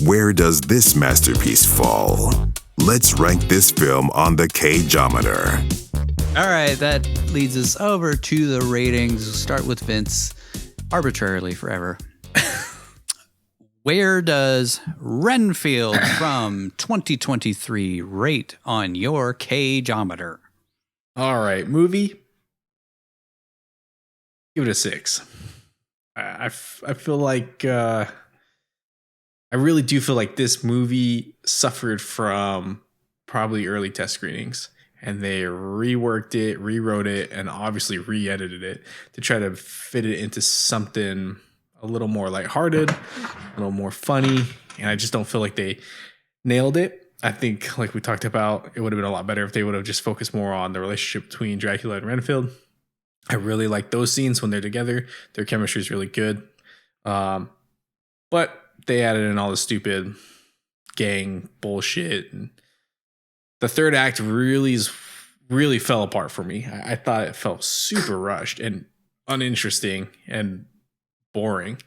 Where does this masterpiece fall? Let's rank this film on the Cageometer. All right, that leads us over to the ratings. We'll start with Vince, arbitrarily forever. Where does Renfield from 2023 rate on your Cageometer? All right, movie. Give it a 6. I feel like I really do feel like this movie suffered from probably early test screenings, and they reworked it, rewrote it, and obviously re-edited it to try to fit it into something a little more lighthearted, a little more funny, and I just don't feel like they nailed it. I think, like we talked about, it would have been a lot better if they would have just focused more on the relationship between Dracula and Renfield. I really like those scenes when they're together. Their chemistry is really good. But they added in all the stupid gang bullshit. And the third act really fell apart for me. I thought it felt super rushed and uninteresting and boring.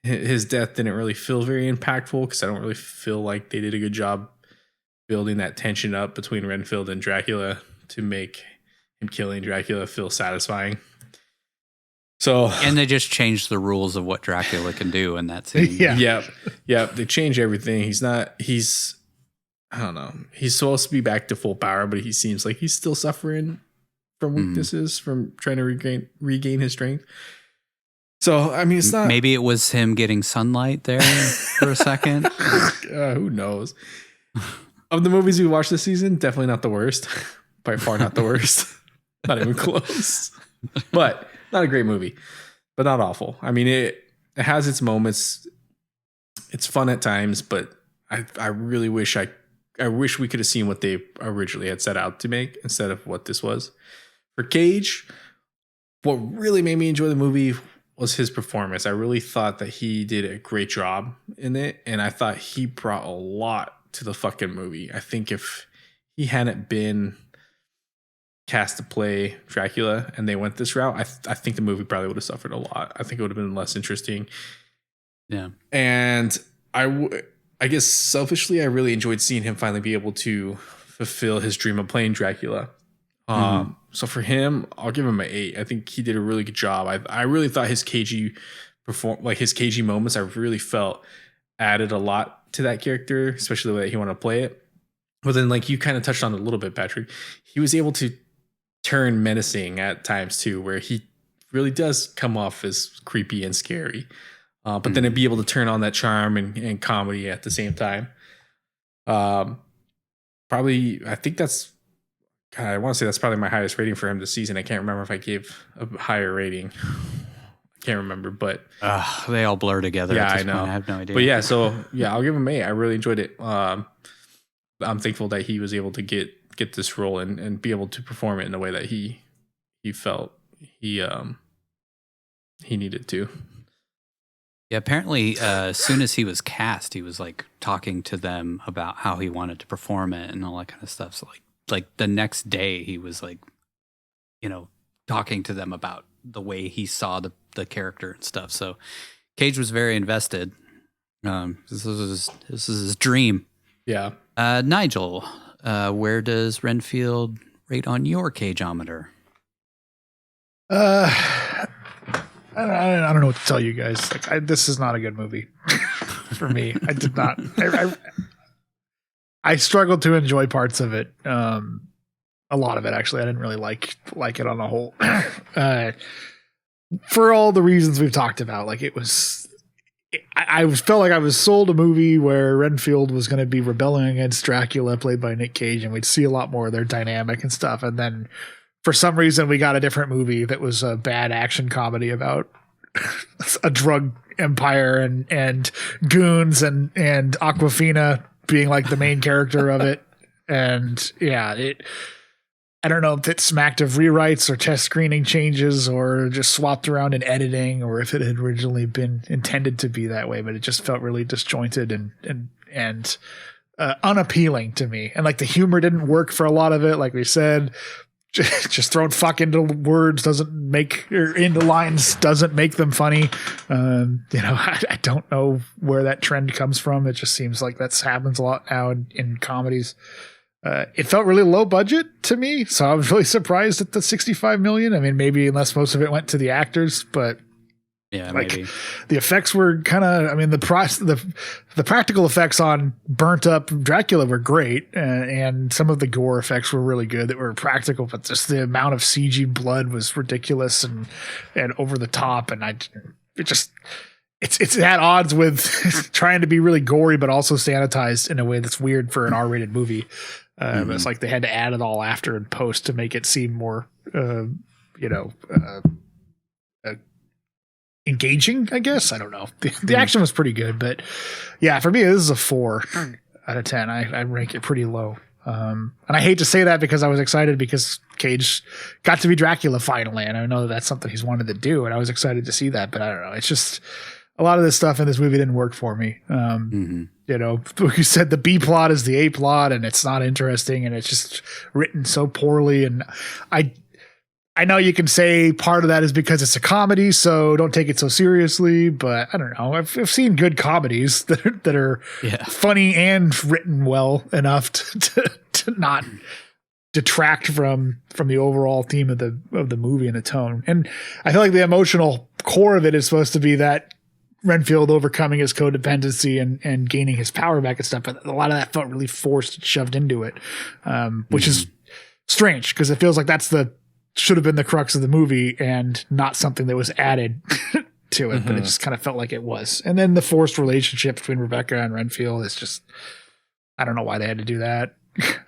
His death didn't really feel very impactful because I don't really feel like they did a good job building that tension up between Renfield and Dracula to make him killing Dracula feel satisfying. So, and they just changed the rules of what Dracula can do in that scene. Yep. They changed everything. I don't know. He's supposed to be back to full power, but he seems like he's still suffering from weaknesses, from trying to regain his strength. So, I mean, it's not. Maybe it was him getting sunlight there for a second. Who knows? Of the movies we watched this season, definitely not the worst. By far not the worst. Not even close. But not a great movie, but not awful. I mean, it has its moments. It's fun at times, but I really wish I wish we could have seen what they originally had set out to make instead of what this was. For Cage, what really made me enjoy the movie was his performance. I really thought that he did a great job in it, and I thought he brought a lot to the fucking movie. I think if he hadn't been cast to play Dracula and they went this route, I think the movie probably would have suffered a lot. I think it would have been less interesting. Yeah. And I guess selfishly, I really enjoyed seeing him finally be able to fulfill his dream of playing Dracula. So for him, I'll give him an 8. I think he did a really good job. I really thought his cagey moments, I really felt added a lot to that character, especially the way that he wanted to play it. But then, like you kind of touched on it a little bit, Patrick, he was able to turn menacing at times too, where he really does come off as creepy and scary. But then to be able to turn on that charm and comedy at the same time. Probably, I think I want to say that's probably my highest rating for him this season. I can't remember if I gave a higher rating. I can't remember, but they all blur together. Yeah, at this I know. Point. I have no idea. But yeah, I'll give him 8. I really enjoyed it. I'm thankful that he was able to get this role and be able to perform it in the way that he felt he needed to. Yeah, apparently, as soon as he was cast, he was like talking to them about how he wanted to perform it and all that kind of stuff. So like the next day, he was like, talking to them about the way he saw the character and stuff. So Cage was very invested. This is his dream. Yeah. Nigel, where does Renfield rate on your Cageometer? I don't know what to tell you guys. This is not a good movie for me. I did not. I struggled to enjoy parts of it. A lot of it, actually. I didn't really like it on the whole. For all the reasons we've talked about, I felt like I was sold a movie where Renfield was going to be rebelling against Dracula, played by Nick Cage, and we'd see a lot more of their dynamic and stuff. And then for some reason, we got a different movie that was a bad action comedy about a drug empire and goons and Aquafina being like the main character of it. And yeah, I don't know if it smacked of rewrites or test screening changes or just swapped around in editing, or if it had originally been intended to be that way, but it just felt really disjointed and unappealing to me. And like the humor didn't work for a lot of it. Like we said, just throwing fuck into words into lines doesn't make them funny. I don't know where that trend comes from. It just seems like that happens a lot now in comedies. It felt really low budget to me, so I was really surprised at the $65 million. I mean, maybe unless most of it went to the actors, but yeah, like maybe the effects were kind of. I mean, the practical effects on burnt up Dracula were great, and some of the gore effects were really good that were practical, but just the amount of CG blood was ridiculous and over the top, and it's at odds with trying to be really gory but also sanitized in a way that's weird for an R-rated movie. It's like they had to add it all after in post to make it seem more, engaging, I guess. I don't know. The action was pretty good, but yeah, for me, this is a 4 out of 10. I rank it pretty low. And I hate to say that because I was excited because Cage got to be Dracula finally, and I know that's something he's wanted to do, and I was excited to see that, but I don't know. It's just a lot of this stuff in this movie didn't work for me. Like you said, the B plot is the A plot, and it's not interesting, and it's just written so poorly. And I know you can say part of that is because it's a comedy, so don't take it so seriously. But I don't know. I've seen good comedies that are funny and written well enough to not detract from the overall theme of the movie and the tone. And I feel like the emotional core of it is supposed to be that Renfield overcoming his codependency and gaining his power back and stuff. But a lot of that felt really forced and shoved into it, which is strange because it feels like should have been the crux of the movie and not something that was added to it, but it just kind of felt like it was. And then the forced relationship between Rebecca and Renfield is just, I don't know why they had to do that.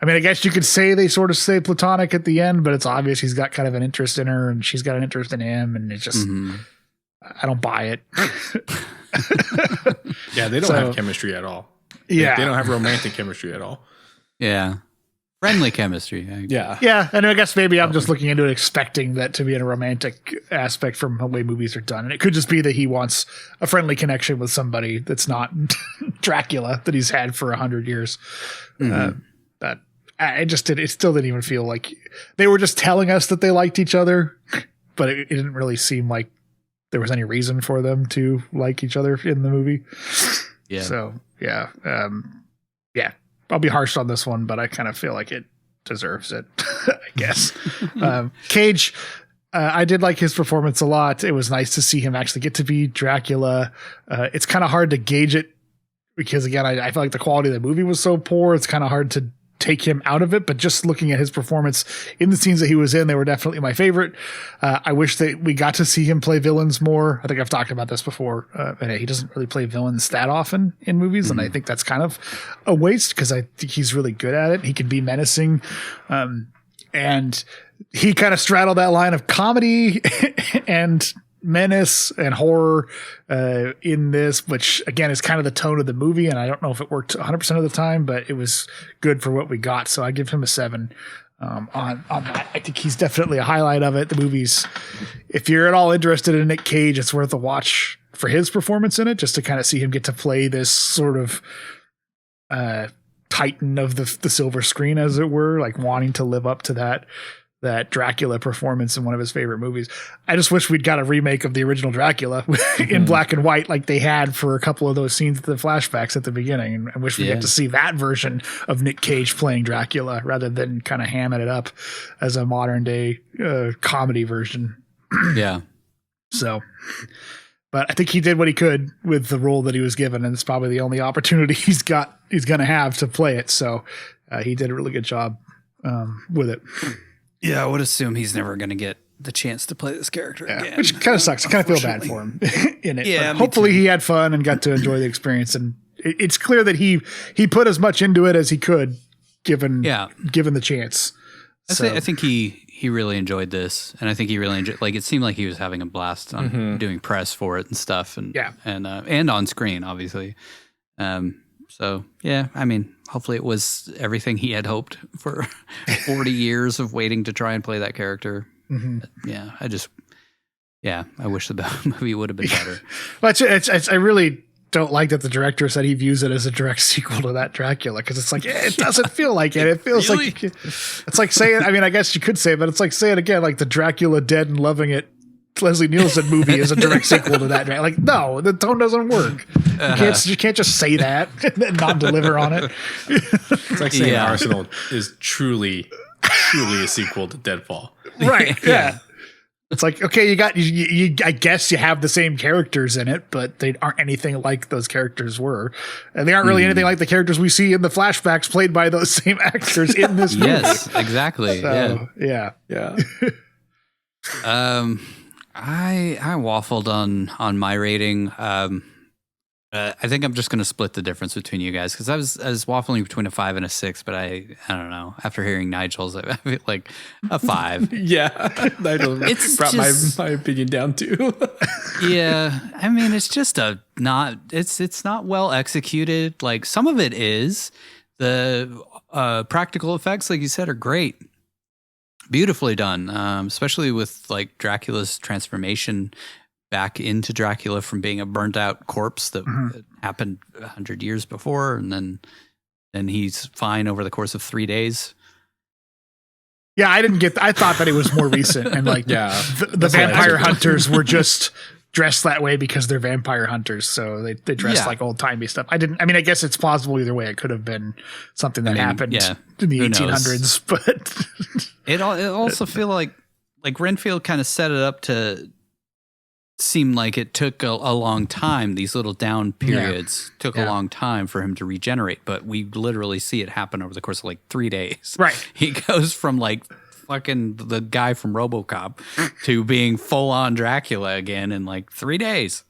I mean, I guess you could say they sort of stay platonic at the end, but it's obvious he's got kind of an interest in her and she's got an interest in him. And it's just, I don't buy it. Yeah. They don't have chemistry at all. Yeah. They don't have romantic chemistry at all. Yeah. Friendly chemistry. Yeah. Yeah. And I guess maybe I'm just looking into it expecting that to be a romantic aspect from the way movies are done. And it could just be that he wants a friendly connection with somebody that's not Dracula that he's had for 100 years. But it still didn't even feel like they were just telling us that they liked each other, but it didn't really seem like there was any reason for them to like each other in the movie. Yeah. So yeah. I'll be harsh on this one, but I kind of feel like it deserves it, I guess. Cage, I did like his performance a lot. It was nice to see him actually get to be Dracula. It's kind of hard to gauge it because, again, I feel like the quality of the movie was so poor. It's kind of hard to take him out of it, but just looking at his performance in the scenes that he was in, they were definitely my favorite. I wish that we got to see him play villains more. I think I've talked about this before, but he doesn't really play villains that often in movies, and I think that's kind of a waste because I think he's really good at it. He can be menacing, and he kind of straddled that line of comedy and menace and horror in this, which again is kind of the tone of the movie, and I don't know if it worked 100% of the time, but it was good for what we got, so I give him a 7 on that. I think he's definitely a highlight of it. The movie's, if you're at all interested in Nick Cage, it's worth a watch for his performance in it, just to kind of see him get to play this sort of titan of the silver screen, as it were, like wanting to live up to that Dracula performance in one of his favorite movies. I just wish we'd got a remake of the original Dracula in black and white like they had for a couple of those scenes, the flashbacks at the beginning. And I wish we get to see that version of Nick Cage playing Dracula rather than kind of hamming it up as a modern day comedy version. Yeah. So, but I think he did what he could with the role that he was given, and it's probably the only opportunity he's going to have to play it. So he did a really good job with it. Yeah, I would assume he's never going to get the chance to play this character again. Which kind of sucks. I kind of feel bad for him in it. Yeah, but hopefully he had fun and got to enjoy the experience. And it's clear that he put as much into it as he could, given the chance. I think he really enjoyed this, and I think he really enjoyed. Like, it seemed like he was having a blast on doing press for it and stuff, and on screen, obviously. So yeah, I mean, hopefully it was everything he had hoped for 40 years of waiting to try and play that character. But yeah, I wish the movie would have been better. But I really don't like that the director said he views it as a direct sequel to that Dracula, because it's like it doesn't feel like it. It feels Really? like it's like saying. I mean, I guess you could say it, but it's like saying again, like the Dracula Dead and Loving It Leslie Nielsen movie is a direct sequel to that. Like, no, the tone doesn't work. You can't just say that and not deliver on it. It's like saying Arsenal is truly a sequel to Deadfall. Right? Yeah. It's like, okay, you I guess you have the same characters in it, but they aren't anything like those characters were. And they aren't really anything like the characters we see in the flashbacks played by those same actors in this movie. Yes, exactly. So, Yeah. I waffled on my rating. I think I'm just going to split the difference between you guys, because I was waffling between a 5 and a 6, but I don't know. After hearing Nigel's, I feel like a 5. Yeah, Nigel brought just, my opinion down too. Yeah, I mean, it's just it's not well executed. Like, some of it is. The practical effects, like you said, are great. Beautifully done, especially with like Dracula's transformation back into Dracula from being a burnt out corpse that happened 100 years before, and then he's fine over the course of 3 days. Yeah, I thought that it was more recent, and like the vampire hunters were just dressed that way because they're vampire hunters, so they dress like old timey stuff. I guess it's plausible either way. It could have been something that happened in the 1800s, but it also feel like Renfield kind of set it up to seem like it took a long time. These little down periods took a long time for him to regenerate, but we literally see it happen over the course of like 3 days. Right. He goes from like fucking the guy from RoboCop to being full on Dracula again in like 3 days.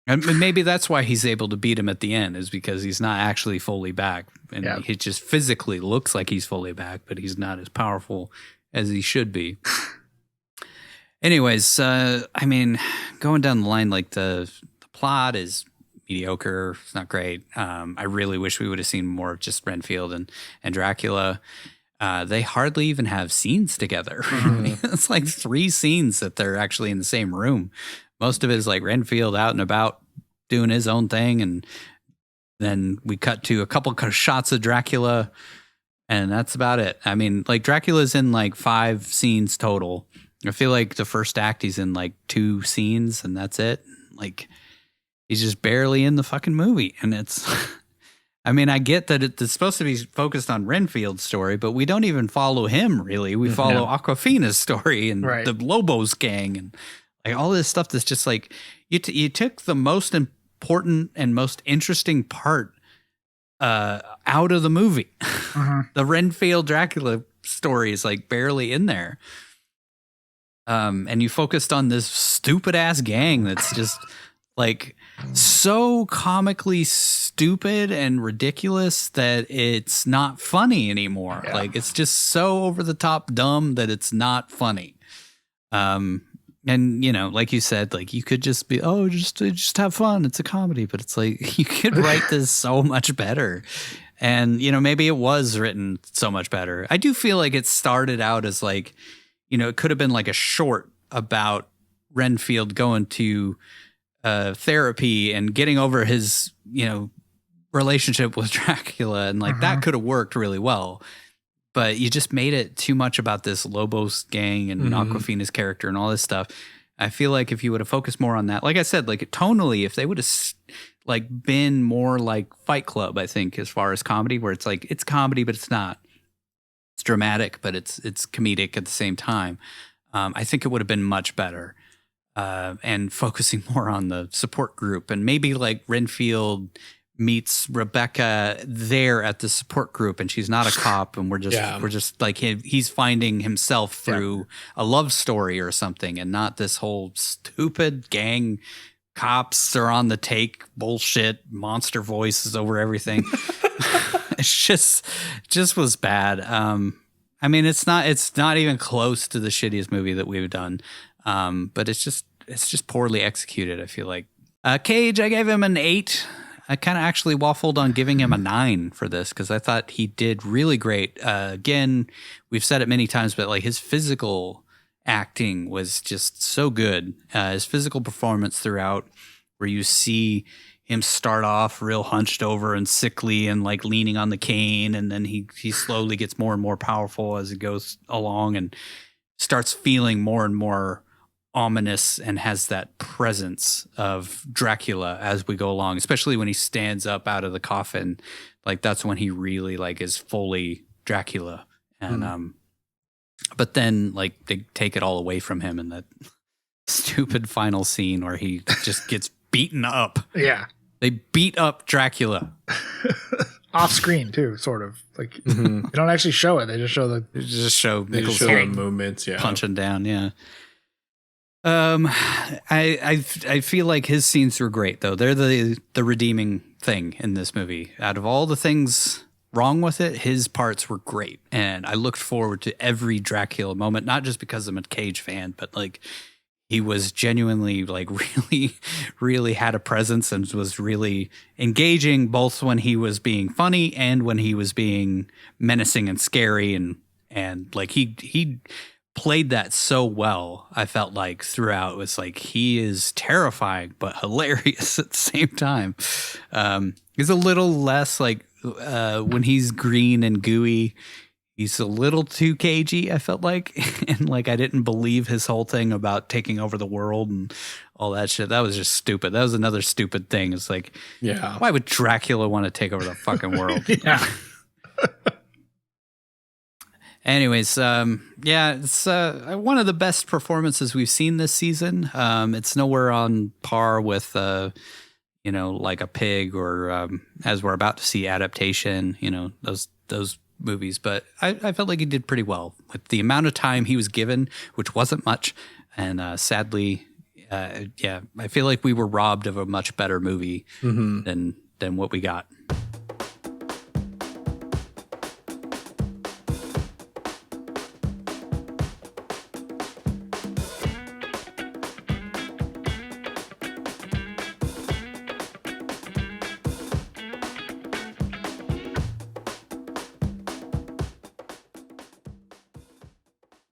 And maybe that's why he's able to beat him at the end, is because he's not actually fully back. And he just physically looks like he's fully back, but he's not as powerful as he should be. Anyways, I mean, going down the line, like the plot is mediocre. It's not great. I really wish we would have seen more of just Renfield and Dracula. They hardly even have scenes together. It's like 3 scenes that they're actually in the same room. Most of it is like Renfield out and about doing his own thing, and then we cut to a couple of shots of Dracula, and that's about it. I mean, like Dracula's in like 5 scenes total. I feel like the first act he's in like 2 scenes, and that's it. Like, he's just barely in the fucking movie, and it's. I mean, I get that it's supposed to be focused on Renfield's story, but we don't even follow him, really. We follow Awkwafina's story and the Lobos gang and like all this stuff that's just like, you took the most important and most interesting part out of the movie. The Renfield Dracula story is like barely in there. And you focused on this stupid ass gang that's just like so comically stupid and ridiculous that it's not funny anymore. Like, it's just so over the top dumb that it's not funny. And you know, like you said, like you could just be, just have fun. It's a comedy, but it's like you could write this so much better. And you know, maybe it was written so much better. I do feel like it started out as like, you know, it could have been like a short about Renfield going to therapy and getting over his, you know, relationship with Dracula, and like that could have worked really well. But you just made it too much about this Lobos gang and Awkwafina's character and all this stuff. I feel like if you would have focused more on that, like I said, like tonally, if they would have like been more like Fight Club, I think, as far as comedy, where it's like it's comedy but it's not. It's dramatic, but it's comedic at the same time. I think it would have been much better. And focusing more on the support group, and maybe like Renfield meets Rebecca there at the support group, and she's not a cop, and we're just like he's finding himself through a love story or something, and not this whole stupid gang cops are on the take bullshit monster voices over everything. It's just was bad. I mean, it's not even close to the shittiest movie that we've done. But it's just poorly executed, I feel like. Cage, I gave him an 8. I kind of actually waffled on giving him a 9 for this, because I thought he did really great. Again, we've said it many times, but like his physical acting was just so good. His physical performance throughout where you see him start off real hunched over and sickly and like leaning on the cane, and then he slowly gets more and more powerful as it goes along and starts feeling more and more ominous and has that presence of Dracula as we go along, especially when he stands up out of the coffin. Like that's when he really like is fully Dracula. And but then like they take it all away from him in that stupid final scene where he just gets beaten up. Yeah. They beat up Dracula. Off screen too, sort of. Like they don't actually show it. They just show Nicolas Cage movements, punching down, yeah. I feel like his scenes were great though. They're the redeeming thing in this movie. Out of all the things wrong with it, his parts were great. And I looked forward to every Dracula moment, not just because I'm a Cage fan, but like he was genuinely like really, really had a presence and was really engaging both when he was being funny and when he was being menacing and scary. And like he played that so well. I felt like throughout it was like, he is terrifying, but hilarious at the same time. He's a little less like, when he's green and gooey, he's a little too cagey, I felt like. And like I didn't believe his whole thing about taking over the world and all that shit. That was just stupid. That was another stupid thing. It's like, why would Dracula want to take over the fucking world? Yeah. Anyways, it's one of the best performances we've seen this season. It's nowhere on par with like a Pig or as we're about to see Adaptation, those movies, but I felt like he did pretty well with the amount of time he was given, which wasn't much. And sadly, I feel like we were robbed of a much better movie than what we got.